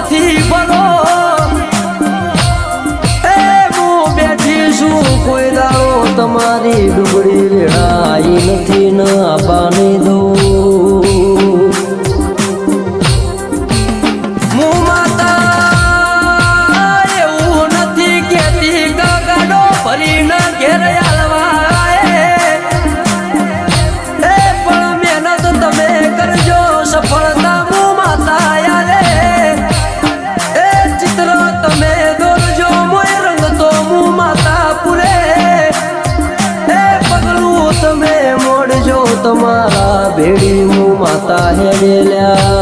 મોજથી ભરો એ હું બેઠી છું કોઈ દાડો તમારી ડુંગળી રેડાઈ નથી ના પાણી દઉં હું માતા એવું નથી કેતી ગાડો ભરીને ઘેર આલવા એ પણ મહેનત તમે કરજો સફળતા હું માતા યારે એ ચિત્ર તમે દોરજો મોય રંગ તો હું માતા પૂરે એ પગલું તમે મોડજો તમારા ભેડી હું માતા હે વેલ્યા